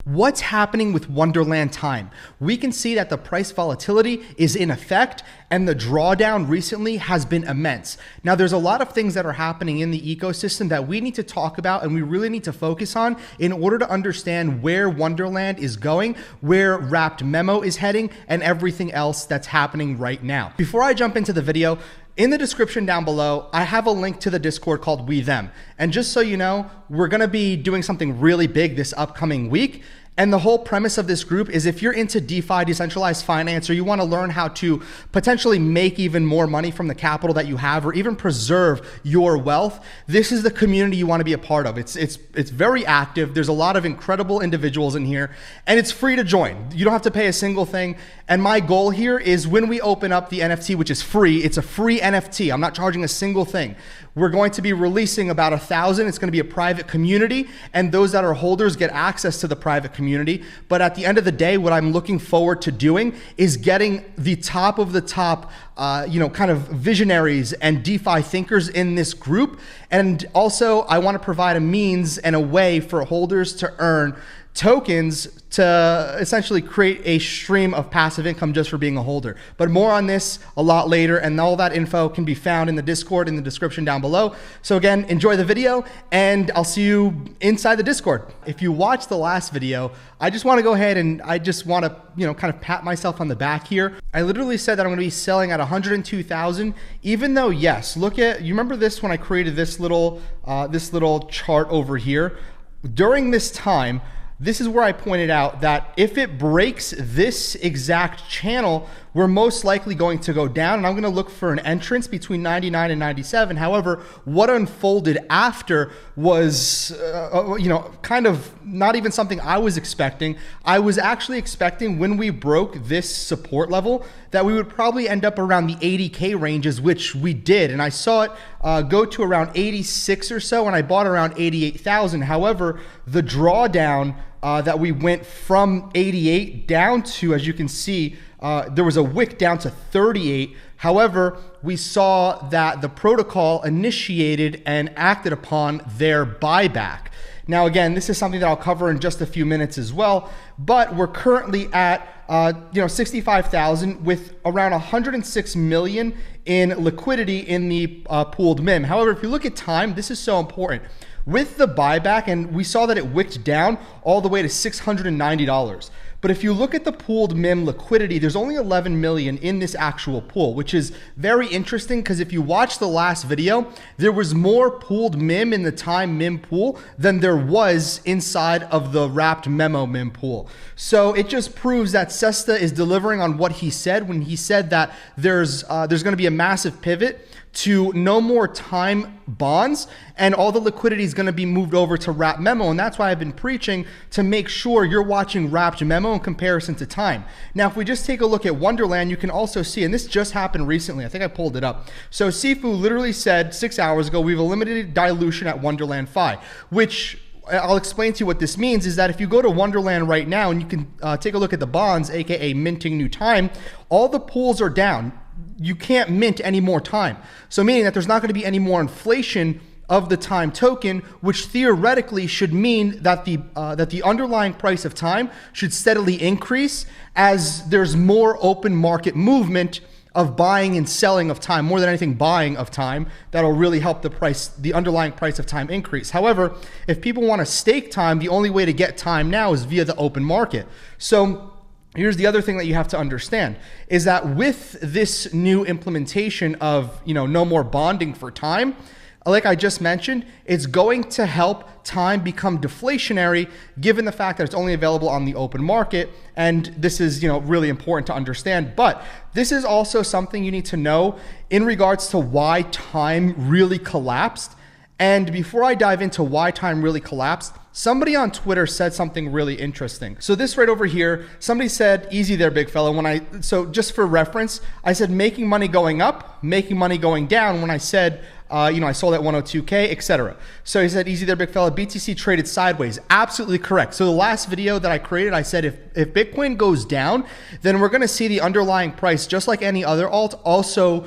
What's happening with Wonderland TIME? We can see that the price volatility is in effect and the drawdown recently has been immense. Now, there's a lot of things that are happening in the ecosystem that we need to talk about and we really need to focus on in order to understand where Wonderland is going, where wMEMO is heading, and everything else that's happening right now. Before I jump into the video, in the description down below, I have a link to the Discord called wThem. And just so you know, we're gonna be doing something really big this upcoming week. And the whole premise of this group is if you're into DeFi, decentralized finance, or you wanna learn how to potentially make even more money from the capital that you have, or even preserve your wealth, this is the community you wanna be a part of. It's very active. There's a lot of incredible individuals in here, and it's free to join. You don't have to pay a single thing. And my goal here is when we open up the NFT, which is free, it's a free NFT. I'm not charging a single thing. We're going to be releasing about 1,000. It's going to be a private community, and those that are holders get access to the private community. But at the end of the day, what I'm looking forward to doing is getting the top of the top, kind of visionaries and DeFi thinkers in this group. And also, I want to provide a means and a way for holders to earn tokens to essentially create a stream of passive income just for being a holder. But more on this a lot later, and all that info can be found in the Discord in the description down below. So again, enjoy the video, and I'll see you inside the Discord. If you watched the last video, I just want to go ahead and I just want to, kind of pat myself on the back here. I literally said that I'm going to be selling at 102,000, even though, yes, you remember this when I created this little chart over here? During this time, this is where I pointed out that if it breaks this exact channel, we're most likely going to go down, and I'm going to look for an entrance between 99 and 97. However, what unfolded after was, kind of not even something I was expecting. I was actually expecting when we broke this support level that we would probably end up around the 80K ranges, which we did. And I saw it go to around 86 or so, and I bought around 88,000. However, the drawdown that we went from 88 down to, as you can see, there was a wick down to 38. However, we saw that the protocol initiated and acted upon their buyback. Now, again, this is something that I'll cover in just a few minutes as well, but we're currently at 65,000 with around 106 million in liquidity in the pooled MEM. However, if you look at time, this is so important. With the buyback, and we saw that it wicked down all the way to $690. But if you look at the pooled MEM liquidity, there's only 11 million in this actual pool, which is very interesting because if you watch the last video, there was more pooled MEM in the Time MEM pool than there was inside of the wMEMO MEM pool. So it just proves that Sesta is delivering on what he said when he said that there's going to be a massive pivot to no more time bonds, and all the liquidity is going to be moved over to wMEMO. And that's why I've been preaching to make sure you're watching wMEMO in comparison to time. Now, if we just take a look at Wonderland, you can also see, and this just happened recently, I think I pulled it up. So Sifu literally said 6 hours ago, we've eliminated dilution at Wonderland Fi, which I'll explain to you what this means is that if you go to Wonderland right now and you can take a look at the bonds, aka minting new time, all the pools are down. You can't mint any more time. So meaning that there's not going to be any more inflation of the time token, which theoretically should mean that the underlying price of time should steadily increase as there's more open market movement of buying and selling of time, more than anything buying of time. That'll really help the underlying price of time increase. However, if people want to stake time, the only way to get time now is via the open market. So here's the other thing that you have to understand is that with this new implementation of, no more bonding for time, like I just mentioned, it's going to help time become deflationary given the fact that it's only available on the open market. And this is, really important to understand. But this is also something you need to know in regards to why time really collapsed. And before I dive into why time really collapsed, somebody on Twitter said something really interesting. So this right over here, somebody said, easy there, big fella. So just for reference, I said making money going up, making money going down when I said, I sold at 102K, etc. So he said, easy there, big fella, BTC traded sideways. Absolutely correct. So the last video that I created, I said, if Bitcoin goes down, then we're going to see the underlying price, just like any other alt, also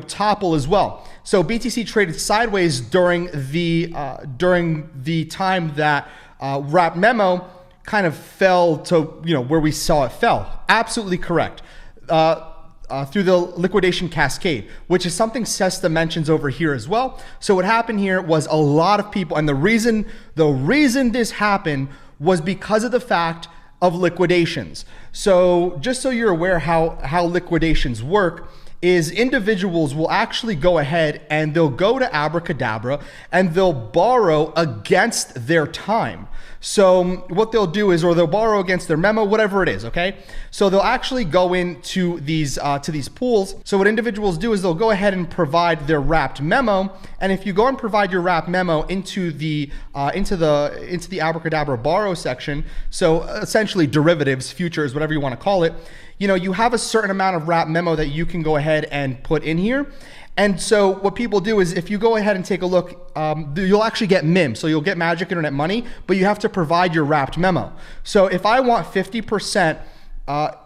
topple as well. So BTC traded sideways during the time that wMEMO kind of fell to, where we saw it fell. Absolutely correct. Through the liquidation cascade, which is something Sesta mentions over here as well. So what happened here was a lot of people, and the reason this happened was because of the fact of liquidations. So just so you're aware how liquidations work, is individuals will actually go ahead and they'll go to Abracadabra and they'll borrow against their time. So what they'll do is, or they'll borrow against their memo, whatever it is, okay? So they'll actually go into these to these pools. So what individuals do is they'll go ahead and provide their wrapped memo. And if you go and provide your wrapped memo into the Abracadabra borrow section, so essentially derivatives, futures, whatever you want to call it, you have a certain amount of wrapped memo that you can go ahead and put in here. And so what people do is, if you go ahead and take a look, you'll actually get MIM. So you'll get Magic Internet Money, but you have to provide your wrapped memo. So if I want 50%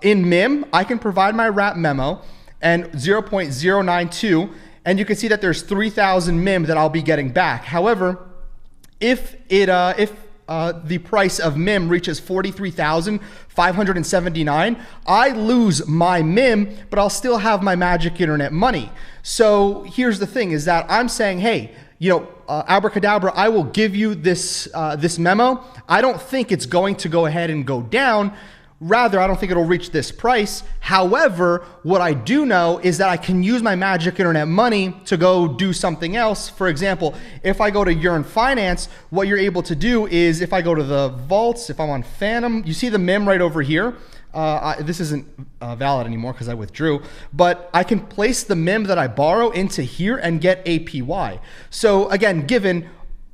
in MIM, I can provide my wrapped memo and 0.092, and you can see that there's 3,000 MIM that I'll be getting back. However, if the price of MIM reaches 43,579, I lose my MIM, but I'll still have my Magic Internet Money. So here's the thing, is that I'm saying, hey, Abracadabra, I will give you this memo. I don't think it's going to go ahead and go down. Rather, I don't think it'll reach this price. However, what I do know is that I can use my Magic Internet Money to go do something else. For example, if I go to Yearn Finance, what you're able to do is, if I go to the vaults, if I'm on Phantom, you see the MIM right over here. This isn't valid anymore because I withdrew, but I can place the MIM that I borrow into here and get APY. So again, given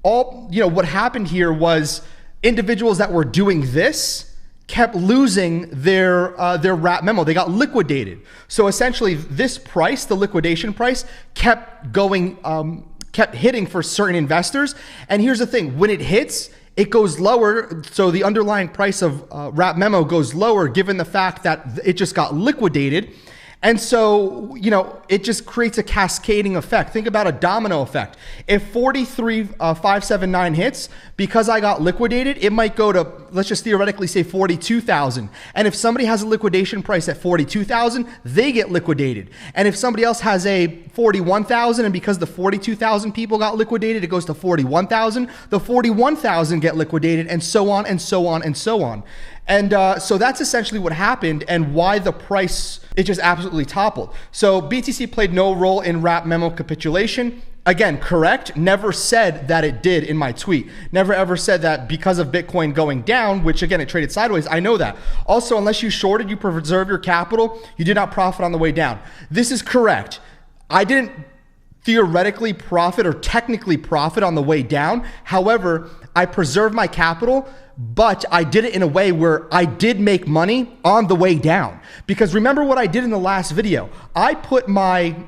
all, what happened here was individuals that were doing this kept losing their wrap memo. They got liquidated. So essentially this price, the liquidation price, kept going, kept hitting for certain investors. And here's the thing, when it hits, it goes lower. So the underlying price of wrap memo goes lower, given the fact that it just got liquidated. And so, it just creates a cascading effect. Think about a domino effect. If 43,579 hits, because I got liquidated, it might go to, let's just theoretically say 42,000. And if somebody has a liquidation price at 42,000, they get liquidated. And if somebody else has a 41,000, and because the 42,000 people got liquidated, it goes to 41,000, the 41,000 get liquidated, and so on and so on and so on. And so that's essentially what happened, and why the price, it just absolutely toppled. So BTC played no role in wrap memo capitulation. Again, correct. Never said that it did in my tweet. Never ever said that because of Bitcoin going down, which again, it traded sideways. I know that. Also, unless you shorted, you preserve your capital. You did not profit on the way down. This is correct. I didn't theoretically profit or technically profit on the way down. However, I preserved my capital, but I did it in a way where I did make money on the way down. Because remember what I did in the last video. I put my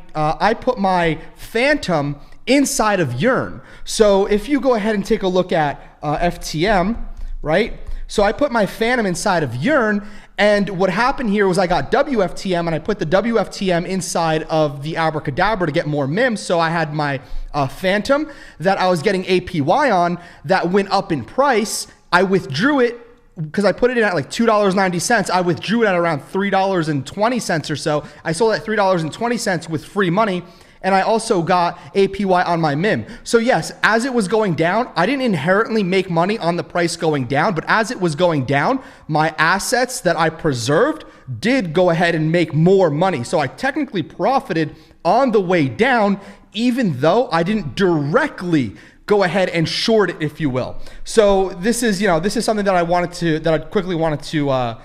Phantom inside of Yearn. So if you go ahead and take a look at FTM, right? So I put my Phantom inside of Yearn, and what happened here was I got WFTM, and I put the WFTM inside of the Abracadabra to get more MIM. So I had my Phantom that I was getting APY on that went up in price. I withdrew it because I put it in at like $2.90. I withdrew it at around $3.20 or so. I sold at $3.20 with free money. And I also got APY on my MIM. So yes, as it was going down, I didn't inherently make money on the price going down, but as it was going down, my assets that I preserved did go ahead and make more money. So I technically profited on the way down, even though I didn't directly go ahead and short it, if you will. So this is, this is something that I quickly wanted to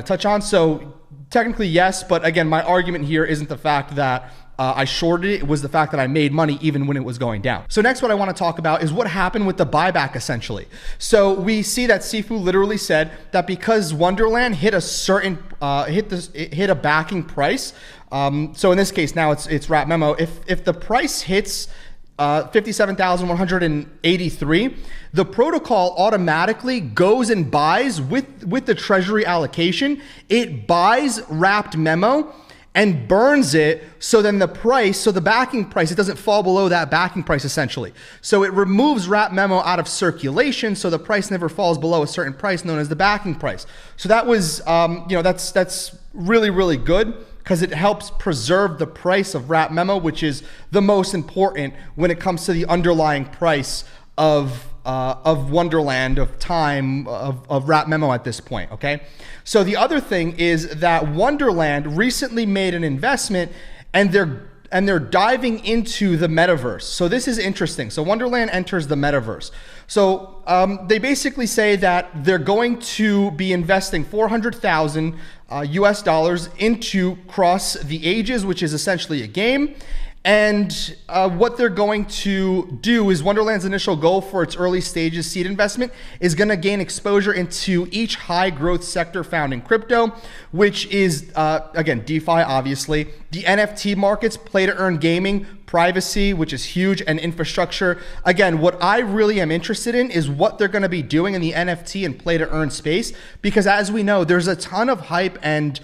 touch on. So technically yes, but again, my argument here isn't the fact that I shorted it. It was the fact that I made money even when it was going down. So next, what I want to talk about is what happened with the buyback, essentially. So we see that Sifu literally said that because Wonderland hit a certain, hit a backing price. So in this case, now it's wrap memo. If the price hits 57,183, the protocol automatically goes and buys with the Treasury allocation. It buys wrapped memo, and burns it, so then the price, so the backing price, it doesn't fall below that backing price essentially. So it removes wMEMO out of circulation, so the price never falls below a certain price known as the backing price. So that was, that's really, really good, because it helps preserve the price of wMEMO, which is the most important when it comes to the underlying price of Wonderland, of time, of wMEMO at this point, okay? So the other thing is that Wonderland recently made an investment, and they're diving into the Metaverse. So this is interesting. So Wonderland enters the Metaverse. So they basically say that they're going to be investing 400,000 US dollars into Cross the Ages, which is essentially a game. And what they're going to do is Wonderland's initial goal for its early stages seed investment is going to gain exposure into each high growth sector found in crypto, which is, again, DeFi, obviously, the NFT markets, play to earn gaming, privacy, which is huge, and infrastructure. Again, what I really am interested in is what they're going to be doing in the NFT and play to earn space, because as we know, there's a ton of hype and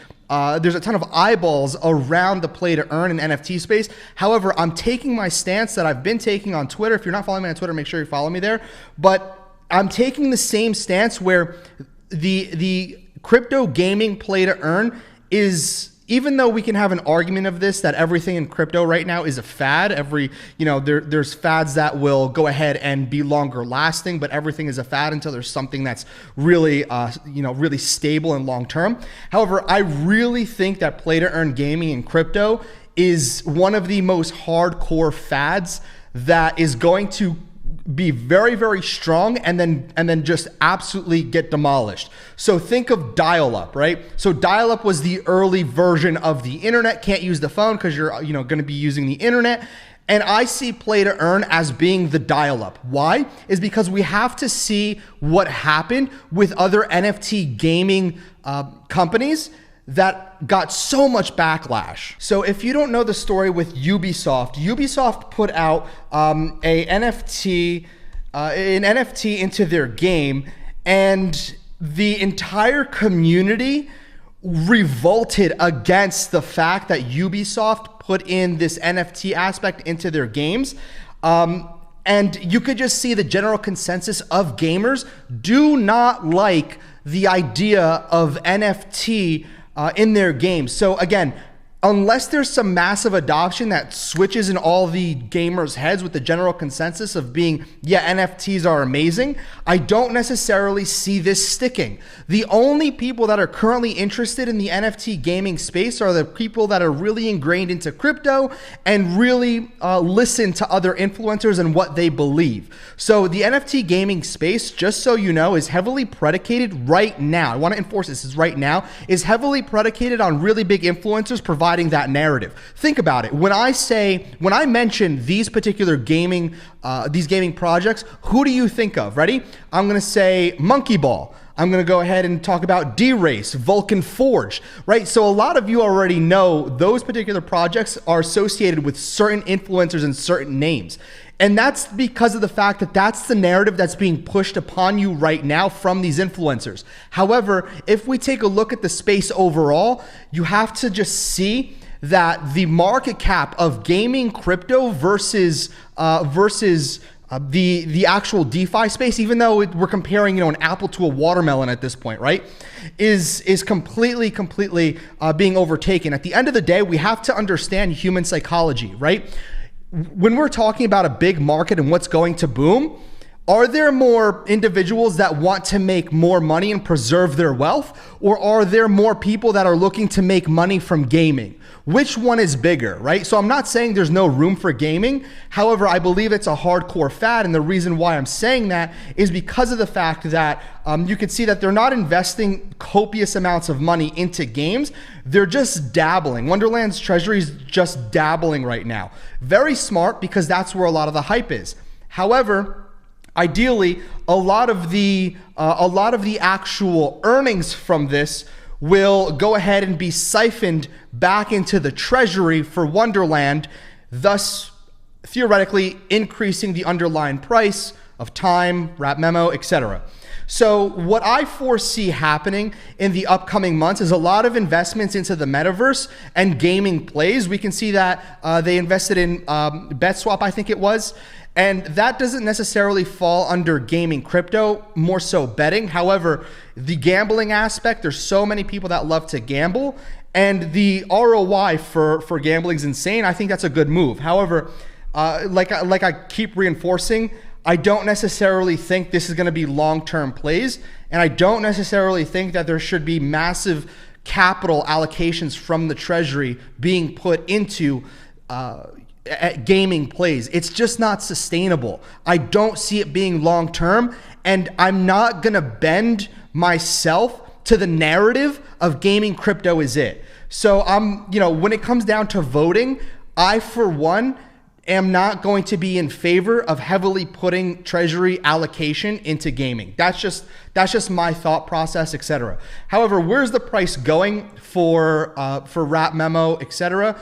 there's a ton of eyeballs around the play to earn and NFT space. However, I'm taking my stance that I've been taking on Twitter. If you're not following me on Twitter, make sure you follow me there. But I'm taking the same stance where the crypto gaming play to earn is, even though we can have an argument of this, that everything in crypto right now is a fad. There's fads that will go ahead and be longer lasting, but everything is a fad until there's something that's really, really stable and long term. However, I really think that play to earn gaming in crypto is one of the most hardcore fads that is going to be very, very strong and then just absolutely get demolished. So think of dial-up, right? So dial-up was the early version of the internet. Can't use the phone because you're going to be using the internet. And I see play to earn as being the dial-up. Why? Is because we have to see what happened with other NFT gaming companies that got so much backlash. So if you don't know the story with Ubisoft put out an NFT into their game, and the entire community revolted against the fact that Ubisoft put in this NFT aspect into their games. And you could just see the general consensus of gamers do not like the idea of NFT in their games. So again, unless there's some massive adoption that switches in all the gamers' heads with the general consensus of being, yeah, NFTs are amazing, I don't necessarily see this sticking. The only people that are currently interested in the NFT gaming space are the people that are really ingrained into crypto and really listen to other influencers and what they believe. So the NFT gaming space, just so you know, is heavily predicated right now. I want to enforce this, is right now, is heavily predicated on really big influencers providing that narrative. Think about it. When I mention these particular gaming projects, who do you think of? Ready? I'm going to say Monkey Ball. I'm going to go ahead and talk about D-Race, Vulcan Forge, right? So a lot of you already know those particular projects are associated with certain influencers and certain names. And that's because of the fact that that's the narrative that's being pushed upon you right now from these influencers. However, if we take a look at the space overall, you have to just see that the market cap of gaming crypto versus the actual DeFi space, even though we're comparing an apple to a watermelon at this point, right, is completely being overtaken. At the end of the day, we have to understand human psychology, right? When we're talking about a big market and what's going to boom, are there more individuals that want to make more money and preserve their wealth? Or are there more people that are looking to make money from gaming? Which one is bigger, right? So I'm not saying there's no room for gaming. However, I believe it's a hardcore fad. And the reason why I'm saying that is because of the fact that you can see that they're not investing copious amounts of money into games. They're just dabbling. Wonderland's Treasury is just dabbling right now. Very smart, because that's where a lot of the hype is. However, ideally, a lot of the actual earnings from this will go ahead and be siphoned back into the treasury for Wonderland, thus theoretically increasing the underlying price of time, wMEMO, etc. So what I foresee happening in the upcoming months is a lot of investments into the metaverse and gaming plays. We can see that they invested in BetSwap, I think it was. And that doesn't necessarily fall under gaming crypto, more so betting. However, the gambling aspect, there's so many people that love to gamble, and the ROI for gambling is insane. I think that's a good move. However, like I keep reinforcing, I don't necessarily think this is going to be long-term plays, and I don't necessarily think that there should be massive capital allocations from the Treasury being put into gaming plays. It's just not sustainable. I don't see it being long-term, and I'm not going to bend myself to the narrative of gaming crypto is it. So when it comes down to voting, I, for one, am not going to be in favor of heavily putting Treasury allocation into gaming. That's just my thought process, etc. However, where's the price going for wMEMO, etc.?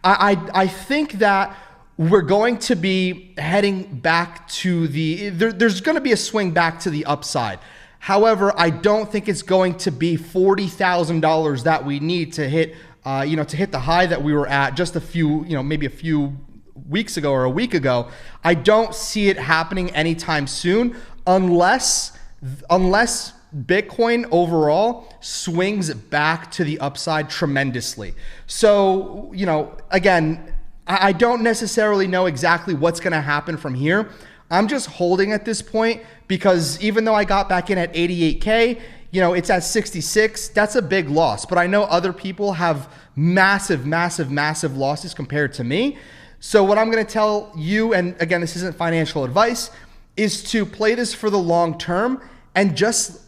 I think that we're going to be heading back to there's going to be a swing back to the upside. However, I don't think it's going to be $40,000 that we need to hit, to hit the high that we were at just maybe a few weeks ago or a week ago. I don't see it happening anytime soon unless Bitcoin overall swings back to the upside tremendously. So, again, I don't necessarily know exactly what's going to happen from here. I'm just holding at this point because even though I got back in at 88K, it's at 66. That's a big loss. But I know other people have massive losses compared to me. So what I'm going to tell you, and again, this isn't financial advice, is to play this for the long term and just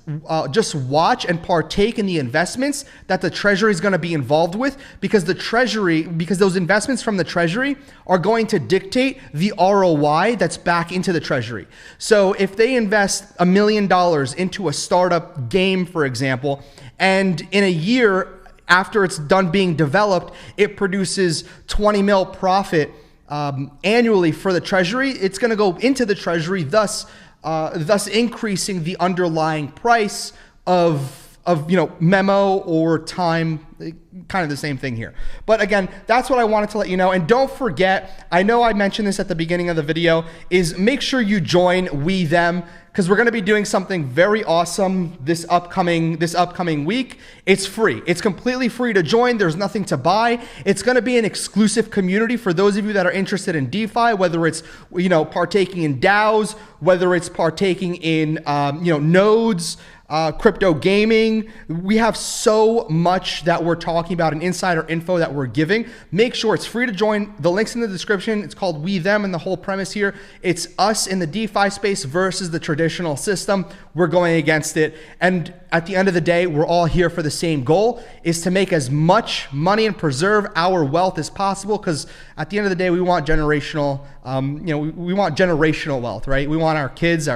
watch and partake in the investments that the Treasury is going to be involved with, because those investments from the Treasury are going to dictate the ROI that's back into the Treasury. So if they invest $1 million into a startup game, for example, and in a year after it's done being developed, it produces 20 mil profit annually for the Treasury, it's going to go into the Treasury, thus increasing the underlying price of Memo or Time, kind of the same thing here. But again, that's what I wanted to let you know. And don't forget, I know I mentioned this at the beginning of the video, is make sure you join wMEMO, because we're going to be doing something very awesome this upcoming week. It's free. It's completely free to join. There's nothing to buy. It's going to be an exclusive community for those of you that are interested in DeFi, whether it's partaking in DAOs, whether it's partaking in nodes, crypto gaming. We have so much that we're talking about and insider info that we're giving. Make sure it's free to join. The link's in the description. It's called wMEMO, and the whole premise here, it's us in the DeFi space versus the traditional system. We're going against it. And at the end of the day, we're all here for the same goal, is to make as much money and preserve our wealth as possible. Because at the end of the day, we want generational, we want generational wealth, right? We want our kids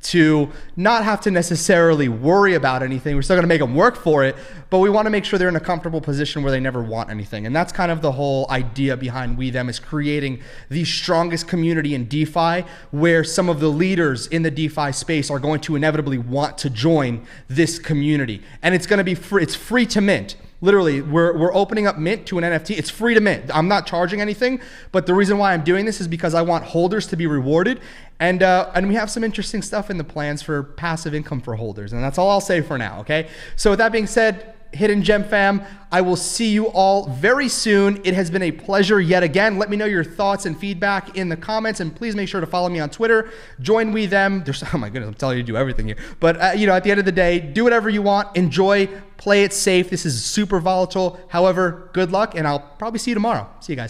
to not have to necessarily worry about anything. We're still going to make them work for it, but we want to make sure they're in a comfortable position where they never want anything. And that's kind of the whole idea behind wMEMO, is creating the strongest community in DeFi, where some of the leaders in the DeFi space are going to inevitably want to join this community. And it's going to be free. It's free to mint. Literally, we're opening up mint to an NFT. It's free to mint. I'm not charging anything, but the reason why I'm doing this is because I want holders to be rewarded, and we have some interesting stuff in the plans for passive income for holders, and that's all I'll say for now, okay? So with that being said, Hidden Gem fam, I will see you all very soon. It has been a pleasure yet again. Let me know your thoughts and feedback in the comments, and please make sure to follow me on Twitter. Join wMEMO. Oh my goodness, I'm telling you to do everything here. But at the end of the day, do whatever you want. Enjoy. Play it safe. This is super volatile. However, good luck, and I'll probably see you tomorrow. See you guys.